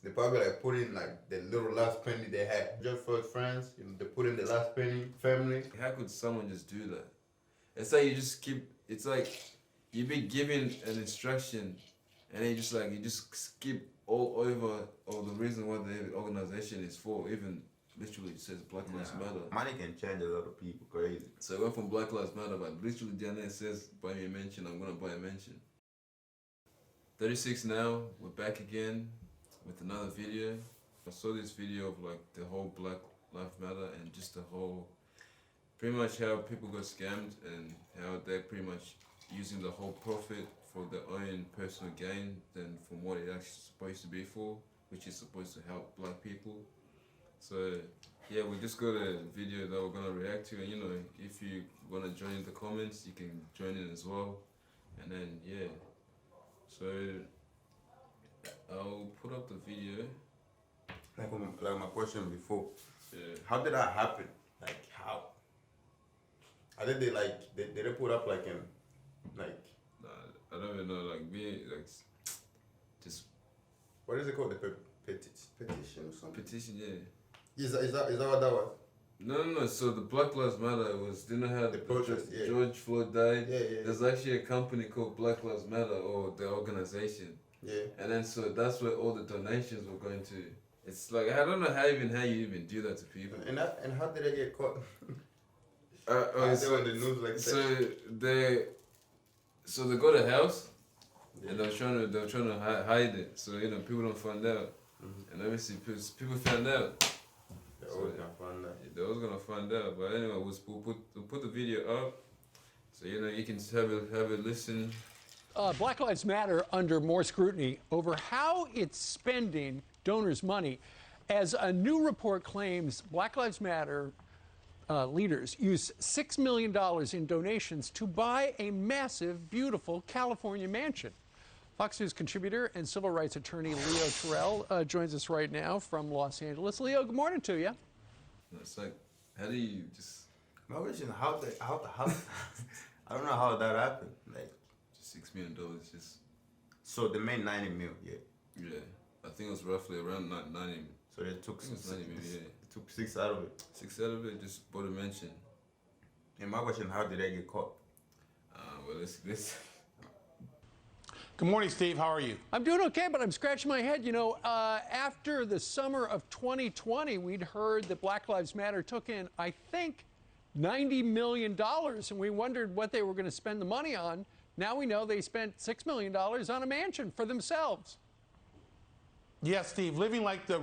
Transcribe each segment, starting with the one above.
They probably like put in like the little last penny they had just for friends. You know, they put in the last penny, family. How could someone just do that? It's like you just keep. It's like you be given an instruction, and then you just skip all over all the reason what the organization is for. Even literally it says Black Lives Matter. Money can change a lot of people, crazy. So I went from Black Lives Matter, but literally down there it says buy me a mention. I'm gonna buy a mention. 36 now. We're back again with another video. I saw this video of like the whole Black Lives Matter and just the whole, pretty much how people got scammed and how they're pretty much using the whole profit for their own personal gain than from what it actually supposed to be for, which is supposed to help black people. So yeah, we just got a video that we're gonna react to, and you know, if you wanna join in the comments, you can join in as well. And then yeah, so I'll put up the video. Like my question before. Yeah. How did that happen? Like how? How did they like? Did they put up like like? Nah, I don't even know. Like me, like just What is it called? The petition or something? petition. Yeah. Is that what that was? No. So the Black Lives Matter was, didn't have The protest, yeah. George Floyd died. Yeah. There's actually a company called Black Lives Matter, or the organization. Yeah. And then so that's where all the donations were going to. It's like I don't know how you even do that to people. And how did they get caught? They were in the news like that. So they got a house, Yeah. and they were trying to hide it, so you know people don't find out. Mhm. And obviously people found out. They're always gonna find that. They was gonna find out, but anyway, we'll put the video up, so you know you can have a listen. Black Lives Matter under more scrutiny over how it's spending donors' money, as a new report claims Black Lives Matter leaders used $6 million in donations to buy a massive, beautiful California mansion. Fox News contributor and civil rights attorney Leo Terrell joins us right now from Los Angeles. Leo, good morning to you. It's like, how do you just My question: how I don't know how that happened. Like, just $6 million? Just so they made 90 mil, yeah. yeah, I think it was roughly around 90. So they took I think it was 90 million. Yeah. They took 6 out of it. 6 out of it, just bought a mention. And my question: how did they get caught? Well, let's Good morning, Steve. How are you? I'm doing okay, but I'm scratching my head. You know, after the summer of 2020, we'd heard that Black Lives Matter took in, I think, $90 million, and we wondered what they were going to spend the money on. Now we know they spent $6 million on a mansion for themselves. Yes, Steve, living like the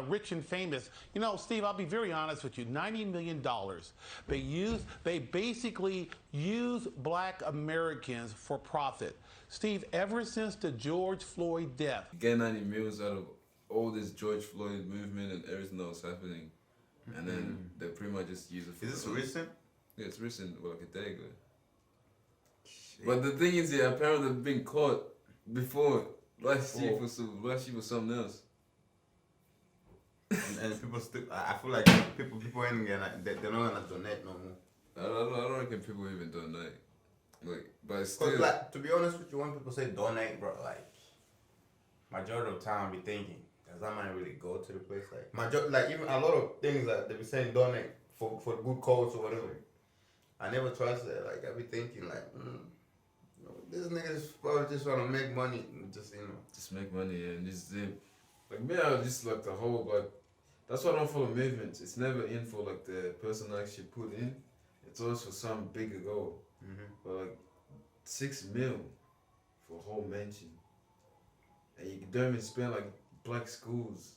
rich and famous. You know, Steve, I'll be very honest with you. $90 million. They basically use black Americans for profit. Steve, ever since the George Floyd death. get 90 millions out of all this George Floyd movement and everything that was happening, and then they pretty much just use it for Is this their own- recent? Yeah, it's recent, well, like a day ago. But the thing is, yeah, apparently they've been caught before. Last year was something else. And people still, I feel like people ain't gonna, they're not gonna donate no more. I don't reckon people even donate. Like, but it's Cause still. like, to be honest with you, when people say donate, bro, like majority of the time I be thinking, does that money really go to the place? Like like even a lot of things that they be saying donate for good cause or whatever. I never trust that. Like I be thinking like, you know, this nigga's probably just trying to make money, and just you know. Just make money and just like me. I just like the whole like. That's why I don't follow movements. It's never in for like the person actually put in. It's always for some bigger goal. But like 6 mil for a whole mansion, and you don't even spend like black schools,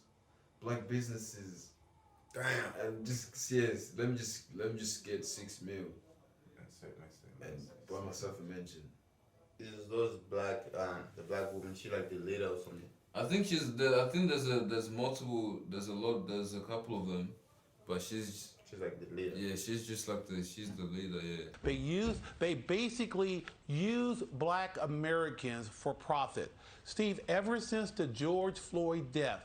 black businesses. Damn. And just yes, let me just get 6 mil That's it. and buy myself a mansion. Is those black the black woman? She like the leader or something? I think I think there's multiple. There's a couple of them, but she's like the leader. Yeah, she's just like she's the leader. Yeah. They basically use black Americans for profit. Steve, ever since the George Floyd death,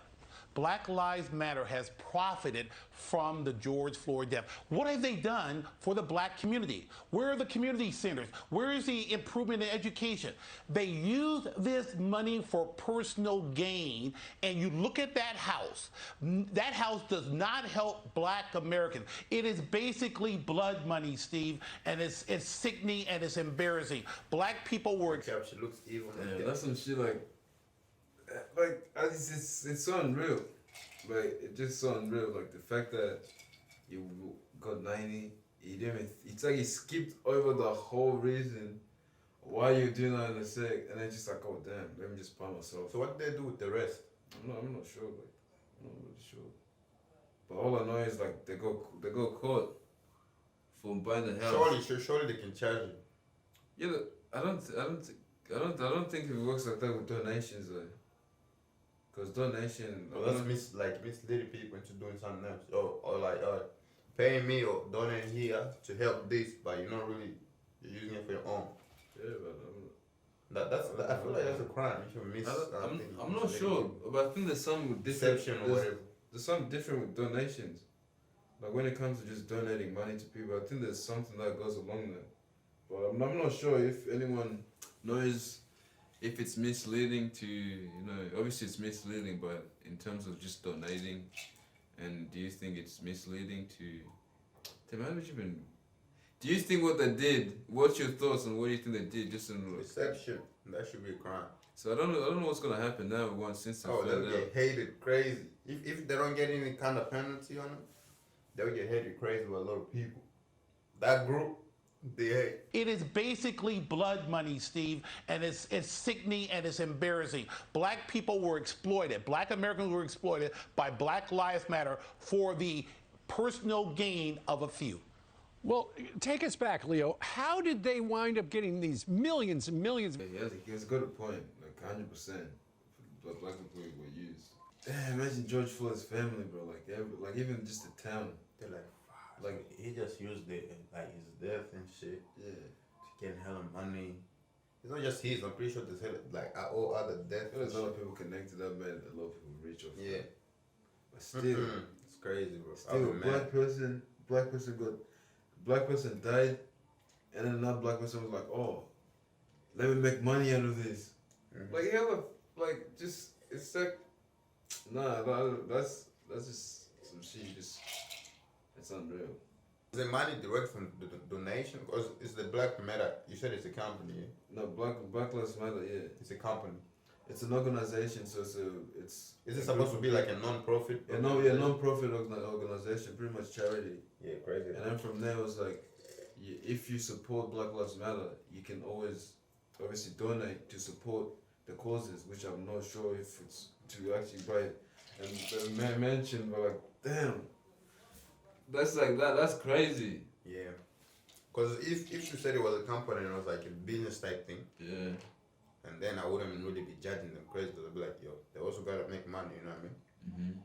Black Lives Matter has profited from the George Floyd death. What have they done for the black community? Where are the community centers? Where is the improvement in education? They use this money for personal gain, and you look at that house. That house does not help black Americans. It is basically blood money, Steve, and it's sickening and it's embarrassing. Black people were... Caption looks evil. Yeah, that's some shit like it's so unreal. Like, it's just so unreal. Like, the fact that you got 90, you didn't even, it's like he skipped over the whole reason why you're doing that in a sec, and then just like, oh damn, let me just buy myself. So what did they do with the rest? I'm not sure. Like, I'm not really sure. But all I know is like they go court for buying the house. Surely they can charge you. Yeah, look, I don't think it works like that with donations though. Cause donation, Well, that's misleading people into doing something else, or like paying me or donating here to help this, but you're not really using it for your own. Yeah, but I feel like that's a crime. You should miss. I'm not sure, but I think there's some Deception or whatever. There's something different with donations. Like when it comes to just donating money to people, I think there's something that goes along there. But I'm not sure if anyone knows if it's misleading to, obviously it's misleading, but in terms of just donating, and do you think it's misleading to do you think what they did, what's your thoughts on what do you think they did just in Deception, that should be a crime. So I don't know what's gonna happen now once since they'll get hated crazy. If they don't get any kind of penalty on it, they'll get hated crazy by a lot of people. That group, they hate. It is basically blood money, Steve, and it's sickening and it's embarrassing. Black people were exploited. Black Americans were exploited by Black Lives Matter for the personal gain of a few. Well, take us back, Leo. How did they wind up getting these millions and millions? He has got a point, like 100%. Black people were used. Damn, imagine George Floyd's family, bro. Like even just the town. They're like he just used it like his death and shit. Yeah. To get hella money. It's not just his. I'm pretty sure there's like all other deaths. There's a lot of people connected. That made a lot of people rich off yeah. that. But still, it's crazy, bro. Still, black person died, and then another black person was like, "Oh, let me make money out of this." Like hella, like just it's like, nah, that's just some shit. It's unreal. Is the money direct from the donation? Because it's the Black Matter. You said it's a company. Yeah? No, Black Lives Matter. Yeah, it's a company. It's an organization, so it's. Is it supposed to be like a non-profit? Non-profit organization, pretty much charity. Yeah, crazy. And then from there it was like, if you support Black Lives Matter, you can always, obviously, donate to support the causes, which I'm not sure if it's to actually buy it. And the man mentioned, but like, damn, that's like that. That's crazy. Yeah, because if you said it was a company and it was like a business type thing. Yeah. And then I wouldn't really be judging them crazy because I'd be like, yo, they also gotta make money, you know what I mean? Mm-hmm.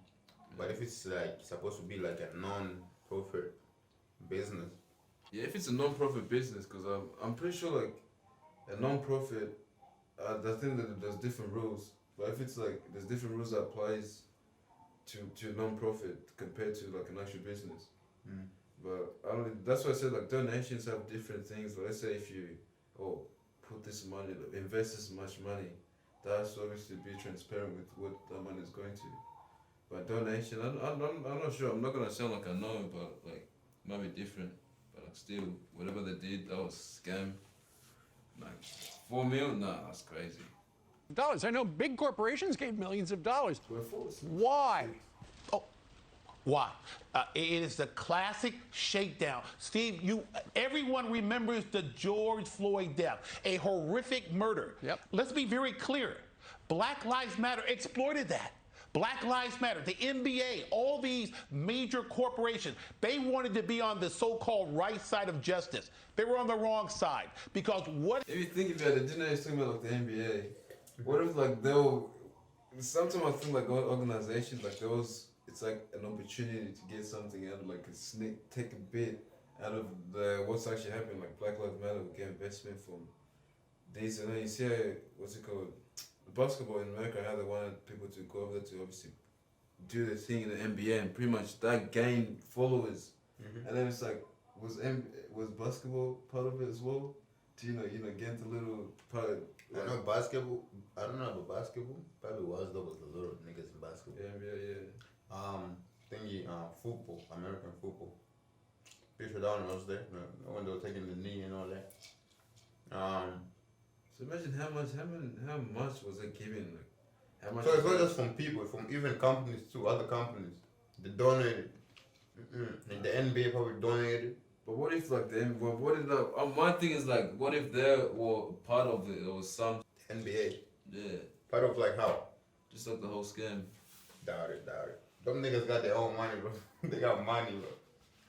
But if it's like supposed to be like a non-profit business. Yeah, if it's a non-profit business, because I'm pretty sure like a non-profit, I think that there's different rules. But if it's like there's different rules that applies to non-profit compared to like an actual business. Mm. But that's why I said like donations have different things. Let's say if you put this money, invest this much money, that has to obviously be transparent with what that money is going to. But donation, I'm not sure. I'm not gonna sound like I know, but like it might be different. But like still, whatever they did, that was scam. Like $4 million, nah, that's crazy. Dollars. I know big corporations gave millions of dollars. We're forced. Why? Why? It is the classic shakedown. Steve, everyone remembers the George Floyd death, a horrific murder. Yep. Let's be very clear. Black Lives Matter exploited that. Black Lives Matter, the NBA, all these major corporations, they wanted to be on the so-called right side of justice. They were on the wrong side because what... If you think about it, Dino is talking about like the NBA. What if like sometimes I think like organizations like those, it's like an opportunity to get something out of like take a bit out of what's actually happening. Like Black Lives Matter will get investment from this, and then you see what's it called, the basketball in America, how they wanted people to go over there to obviously do the thing in the NBA, and pretty much that gained followers. And then it's like, was basketball part of it as well? To get a little part. I know basketball. I don't know about basketball. Probably was though with the little niggas in basketball. Yeah. Football, American football. Pretty sure that one was there. When they were taking the knee and all that. So imagine how much was it giving? Like, how much? So it's not just from people, from even companies too. Other companies, they donated. Like the NBA probably donated. But what if like what if the my thing is like, what if they were part of it or some NBA. Yeah. Part of like how? Just like the whole scam. Doubt it. Them niggas got their own money, bro. They got money, bro.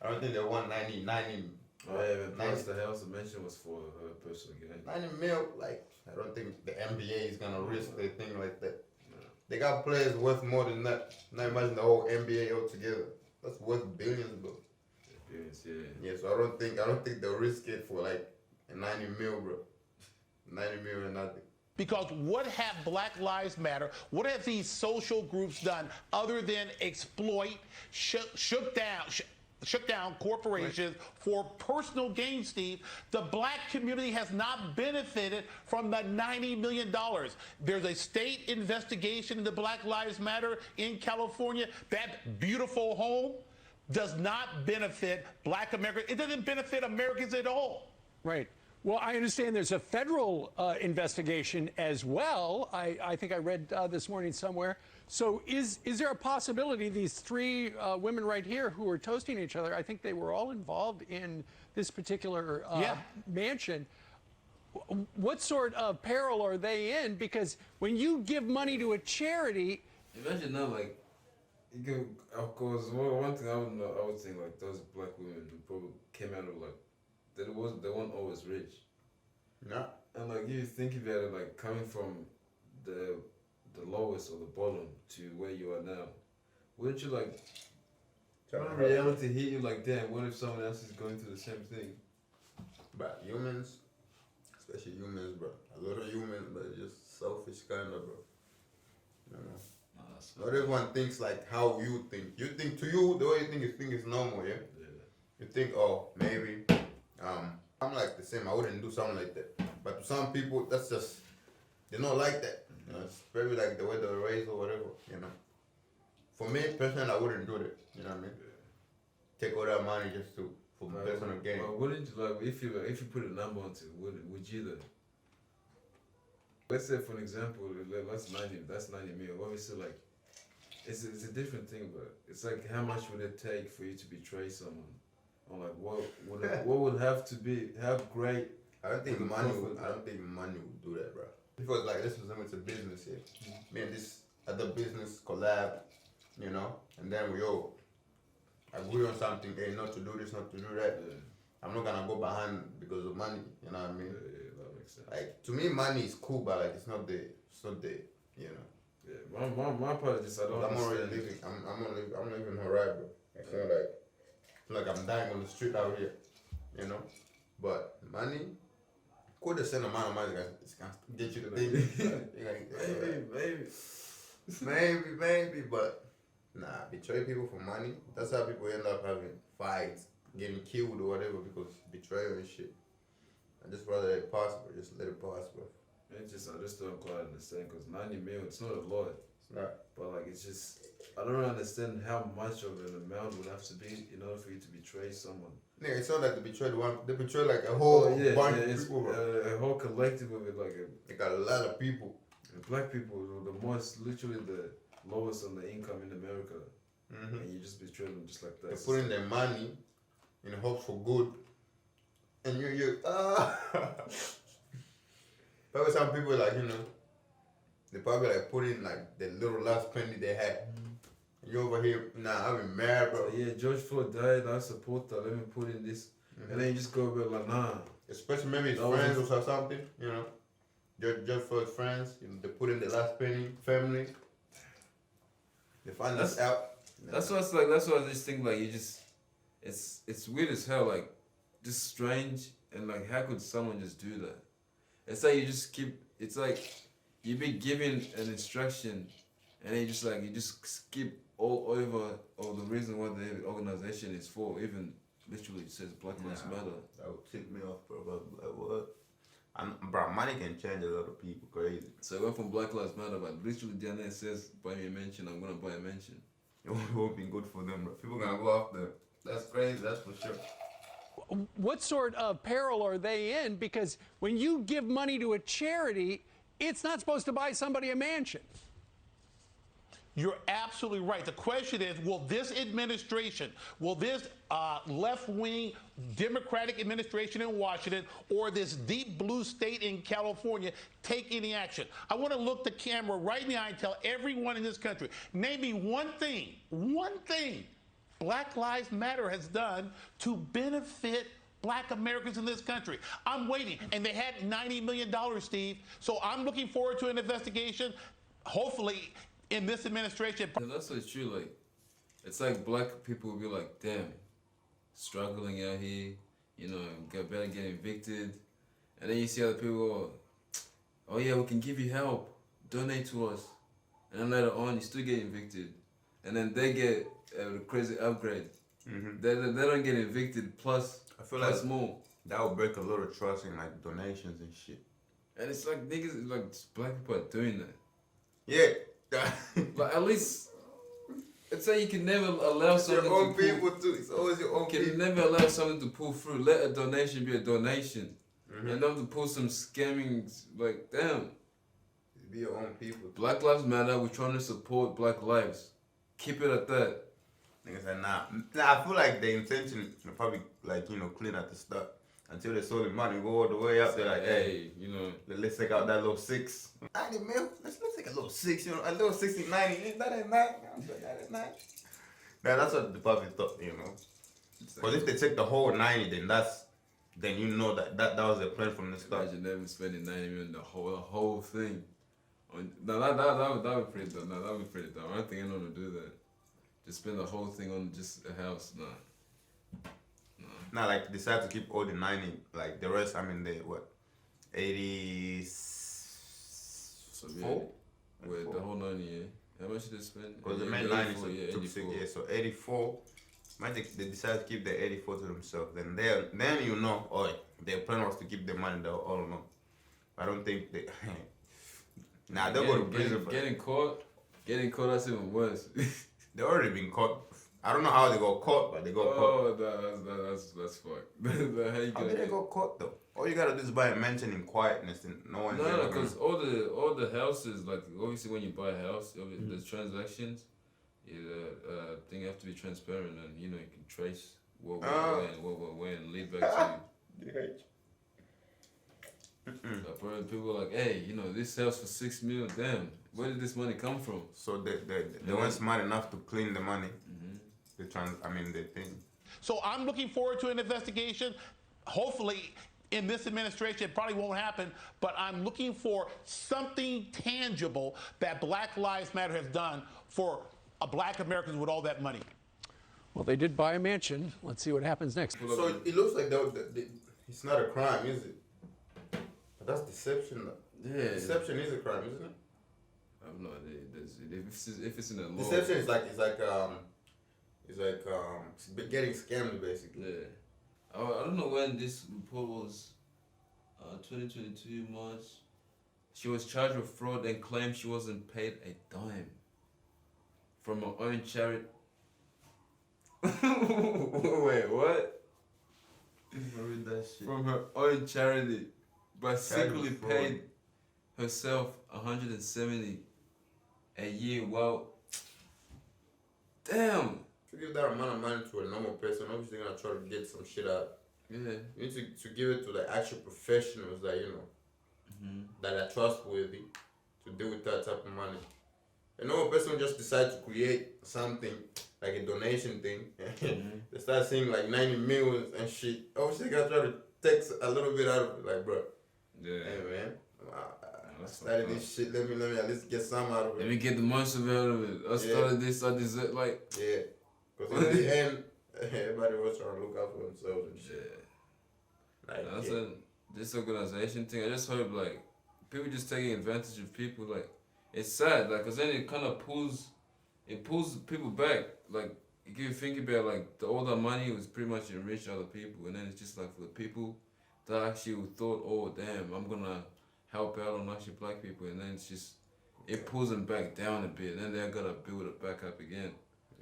I don't think they want 90. Oh yeah, but plus the house I mentioned was for her personal gain. 90 mil, like, I don't think the NBA is gonna risk their thing like that. No. They got players worth more than that. Now imagine the whole NBA altogether. That's worth billions, bro. Billions, yeah. Yeah, so I don't think they'll risk it for like a 90 mil, bro. 90 mil and nothing. Because what have Black Lives Matter, what have these social groups done other than exploit, shook down corporations for personal gain, Steve? The black community has not benefited from the $90 million. There's a state investigation into Black Lives Matter in California. That beautiful home does not benefit Black Americans. It doesn't benefit Americans at all. Right. Well, I understand there's a federal investigation as well. I think I read this morning somewhere. So is there a possibility these three women right here who are toasting each other, I think they were all involved in this particular mansion. What sort of peril are they in? Because when you give money to a charity... Imagine now, like, you can, of course, one thing I would think, like, those black women who probably came out of, like, they weren't always rich. No. And like you think about it, like coming from the lowest or the bottom to where you are now, wouldn't you like? When reality hit you like, damn, what if someone else is going through the same thing? But humans, especially humans, bro. A lot of humans, but just selfish kind of, bro. You know. Not everyone thinks like how you think. You think to you the way you think is normal, yeah. You think, oh, maybe. I'm like the same. I wouldn't do something like that. But to some people, that's just, they don't like that. You know, it's very like the way they were raised or whatever, you know. For me, personally, I wouldn't do that. You know what I mean? Take all that money just for personal gain. But wouldn't you, like, if you put a number onto it, would you then? Let's say, for an example, that's 90 mil. Obviously, like, it's a different thing, but it's like, how much would it take for you to betray someone? Or like, what would have to be, how great? I don't think money would do that, bro. Because like, this was it's a business here. Me and this other business collab, you know, and then we all agree on something, hey, not to do this, not to do that. Yeah. I'm not gonna go behind because of money, you know what I mean? Yeah, that makes sense. Like, to me, money is cool, but like, it's not the, you know. Yeah, my part is just, I don't understand. I'm living alright, bro. It's not like I'm dying on the street out here, you know. But money, could the same amount of money can get you the thing. maybe, but nah, betray people for money. That's how people end up having fights, getting killed or whatever because betrayal and shit. I just rather let it pass, bro. Just let it pass, bro. I just don't quite understand because 90 mil, it's not a lot. It's not. But like, it's just, I don't really understand how much of an amount would have to be in order for you to betray someone. Yeah, it's not like they betray one. They betray like a whole bunch of people, bro. A whole collective of it, they got a lot of people. Black people, the most, literally the lowest on the income in America, and you just betray them just like that. They're putting their money in hopes for good, and Probably some people like, you know, they probably like put in like the little last penny they had. And you over here, nah, I'm mad, bro. So, yeah, George Floyd died, I support that, let me put in this. And then you just go about like, nah. Especially maybe it's friends or something, you know. Just for friends, you know, they put in the last penny, family. They find us out. That's why I just think like, you just, it's weird as hell, like, just strange, and like, how could someone just do that? It's like you just keep, it's like you be given an instruction and then you just skip all over all the reason why the organization is for. Even literally it says Black Lives Matter. That would tick me off, bro. Like, what? Bro, money can change a lot of people. Crazy. So I went from Black Lives Matter, but literally down there it says buy me a mansion. I'm gonna buy a mansion. It won't be good for them, bro. People gonna go after. That's crazy. That's for sure. What sort of peril are they in? Because when you give money to a charity, it's not supposed to buy somebody a mansion. You're absolutely right. The question is, will this administration, will this left-wing Democratic administration in Washington or this deep blue state in California take any action? I want to look the camera right in the eye and tell everyone in this country, name me one thing Black Lives Matter has done to benefit Black Americans in this country. I'm waiting, and they had $90 million, Steve. So I'm looking forward to an investigation, hopefully, in this administration. And that's so true. Like, it's like Black people will be like, damn, struggling out here, you know, better get evicted. And then you see other people go, oh yeah, we can give you help, donate to us. And then later on, you still get evicted. And then they get a crazy upgrade. Mm-hmm. They don't get evicted plus, I feel plus like more. that would break a lot of trust in like donations and shit. And it's like niggas, like Black people are doing that. Yeah. Like at least, it's like you can never allow It's your something own to pull. people too. It's always your own You can people. never allow something to pull through. Let a donation be a donation. And not to pull some scamming, like, damn. Be your own people. Black Lives Matter, we're trying to support Black lives. Keep it at that. Niggas said nah. I feel like the intention is probably like, you know, clean at the start. Until they saw the money go all the way up, they're like, hey, you know. let's take out that little 6. 90 mil? Let's take a little 6, you know, a little 60, 90. That ain't nice. That ain't nice. Nah, that's what the public thought, you know. Because if they take the whole 90, then you know that was the plan from the start. Imagine them spending 90 million the whole thing. No, that would be pretty dumb. No, that would be pretty dumb. I don't think anyone would do that. Just spend the whole thing on just a house. Nah. Nah, like decide to keep all the 90, like the rest, I mean, 80. So yeah, with the whole 90, yeah. How much did they spend? Because the Yeah, main 90 so 84. yeah, so 84. Imagine they decide to keep the 84 to themselves. Then you know, oh, their plan was to keep the money all along. I don't think they. Nah, they'll go to prison for getting caught. That's even worse. They already been caught. I don't know how they got caught, but they got caught. Oh, that's fucked. How you How did they got caught though? All you gotta do is buy a mansion in quietness, and no one's No, because all the houses, like obviously when you buy a house, the transactions, thing have to be transparent, and you know you can trace what went and lead back to you. So probably people are like, hey, you know, this house for $6 million. Damn, where did this money come from? So they weren't smart enough to clean the money. The thing. So I'm looking forward to an investigation. Hopefully, in this administration, it probably won't happen, but I'm looking for something tangible that Black Lives Matter has done for Black Americans with all that money. Well, they did buy a mansion. Let's see what happens next. So it looks like it's not a crime, is it? But that's deception. Yeah. Deception is a crime, isn't it? I have no idea. If it's in the law. Deception is like getting scammed basically. Yeah. I don't know when this report was. 2022 March. She was charged with fraud and claimed she wasn't paid a dime from her own charity. Wait, what? Read that shit. From her own charity, but Charity secretly fraud. paid herself $170 a year. Well, damn. If you give that amount of money to a normal person, obviously they're gonna try to get some shit out. Yeah. You need to give it to the actual professionals that you know that are trustworthy to deal with that type of money. A normal person will just decide to create something like a donation thing. They start seeing like 90 million and shit. Obviously, they gotta try to take a little bit out of it. Like, bro, Yeah. hey man, I That's started fucked this shit. Let me at least get some out of Let it. me get the most of it. I started this. I deserve like. Yeah, because in the end, everybody was trying to look out for themselves and shit. Like, That's yeah. this organization thing. I just hope like people just taking advantage of people. Like it's sad, like, cause then it kind of pulls people back. Like, if you think about like all that money was pretty much enrich other people, and then it's just like for the people that actually thought, oh damn, I'm gonna help out on actually black people, and then it's just it pulls them back down a bit, and then they gotta build it back up again.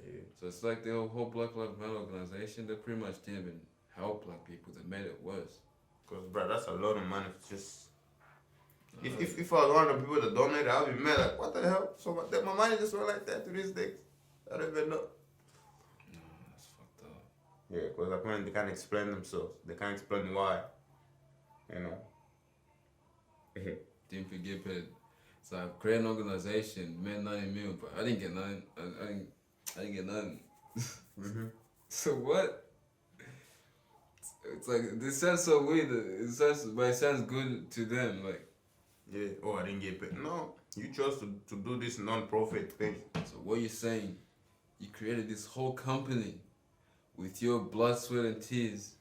Yeah. So it's like the whole Black Lives Matter organization, they pretty much didn't even help black people, they made it worse. Cause bro, that's a lot of money. Just if I was one of the people that donate, I'll be mad. Like, what the hell? So my money just went like that to these days. I don't even know. No, that's fucked up. Yeah, because apparently they can't explain themselves. They can't explain why. You know. Didn't forget paid. So I create an organization, made 90 million, but I didn't get nothing. I didn't get nothing. So what? It's like this sounds so weird. But it sounds good to them. Like, Yeah. Oh, I didn't get paid. No, you chose to do this non-profit thing. so what you're saying? You created this whole company with your blood, sweat, and tears,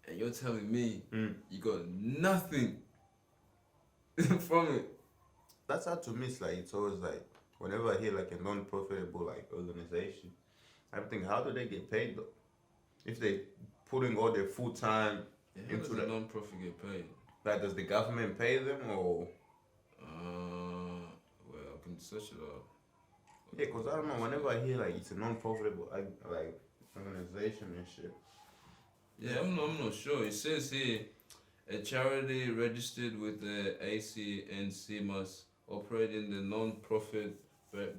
and you're telling me you got nothing from it. That's how to me. It's like it's always like whenever I hear like a non-profitable like organization, I'm thinking, how do they get paid though? If they putting all their full time How does into a that, non-profit get paid? like does the government pay them or? Well, I can search it up. Yeah, cause I don't know. Whenever I hear like it's a non-profitable like organization and shit. Yeah, I'm not sure. It says here, a charity registered with the ACNC must operate in the non-profit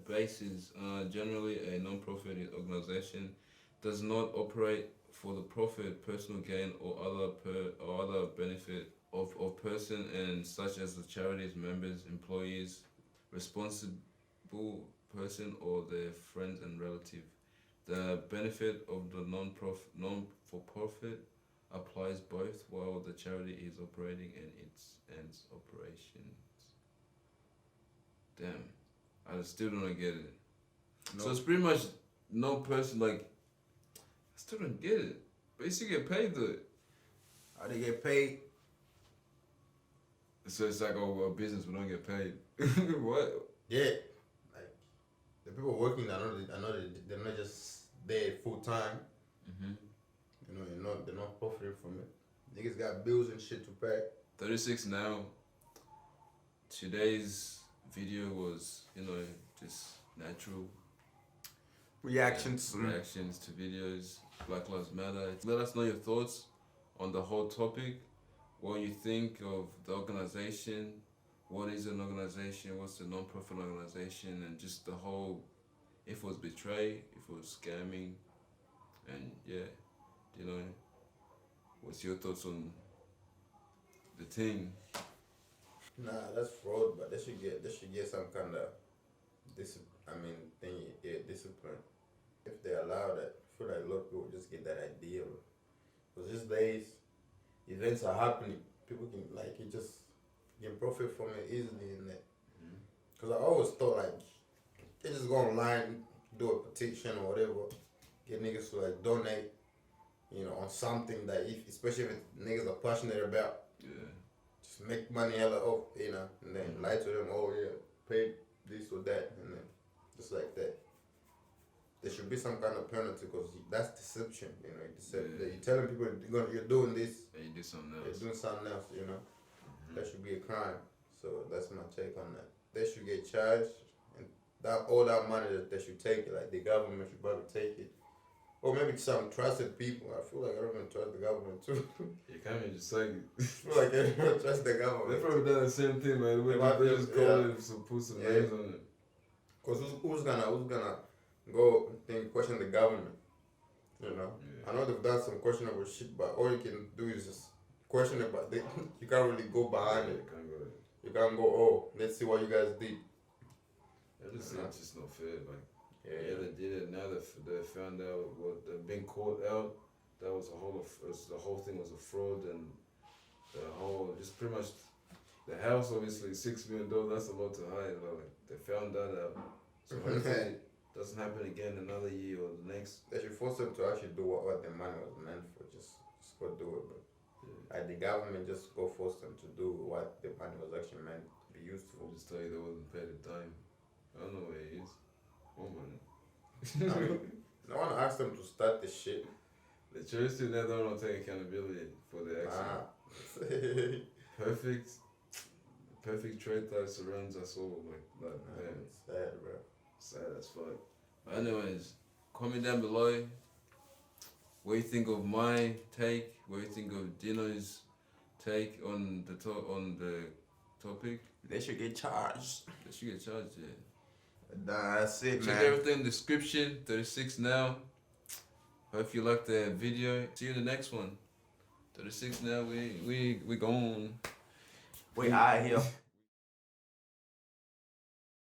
basis. Generally, a non-profit organization does not operate for the profit, personal gain, or other benefit of person, and such as the charity's members, employees, responsible person, or their friends and relative. The benefit of the non-for-profit applies both while the charity is operating and its operations. Damn, I still don't get it. No. So it's pretty much no person, like, I still don't get it. But you still get paid though. How they get paid? So it's like, oh, we're a business, we don't get paid. What? Yeah, like the people working. I know they're not just there full time. You know, they're not profiting from it. Niggas got bills and shit to pay. 36 now. Today's video was, just natural Reactions. reactions to videos. Black Lives Matter. Let us know your thoughts on the whole topic. What you think of the organization. What is an organization? What's a non-profit organization? And just the whole, if it was betray, if it was scamming. And yeah, what's your thoughts on the thing? Nah, that's fraud. But they should get some kind of discipline. If they allow that, I feel like a lot of people just get that idea. Because these days, events are happening. People can you just can profit from it easily in that. Because I always thought they just go online, do a petition or whatever, get niggas to donate, on something that especially if niggas are passionate about. Yeah. Just make money hella off, and then lie to them, oh yeah, pay this or that, and then just like that. There should be some kind of penalty because that's deception, You're telling people you're doing this, And you do something you're else. doing something else, That should be a crime. So that's my take on that. They should get charged, and all that money that they should take it, like the government should probably take it. Or maybe some trusted people. I feel like I don't even trust the government too. You can't even just say I feel like I don't trust the they government. probably done the same thing, man. They just call it some put some names on it. Cause who's gonna go and question the government? Yeah. I know they've done some questionable shit, but all you can do is just question it. But you can't really go behind it. You can't go, oh, let's see what you guys did. It's just not fair. Like, Yeah. they did it. Now they found out what they've been caught out. That was the whole thing was a fraud, and the whole just pretty much the house obviously $6 million. That's a lot to hide. Like, they found that out. So hopefully it doesn't happen again another year or the next. They should force them to actually do what the money was meant for. Just go do it, but the government just go force them to do what the money was actually meant to be used for. I'll just tell you they wasn't paid a dime. I don't know where he is. Oh man. I mean, I want to ask them to start this shit. The church still never don't take accountability for the accident. Perfect trait that surrounds us all. Like damn. It's sad, bro. Sad as fuck. But anyways, comment down below what you think of my take, what you think of Dino's take on the topic. They should get charged. They should get charged, yeah. That's it, Check man. everything in the description. 36 now. Hope you liked the video. See you in the next one. 36 now. We gone. We out here.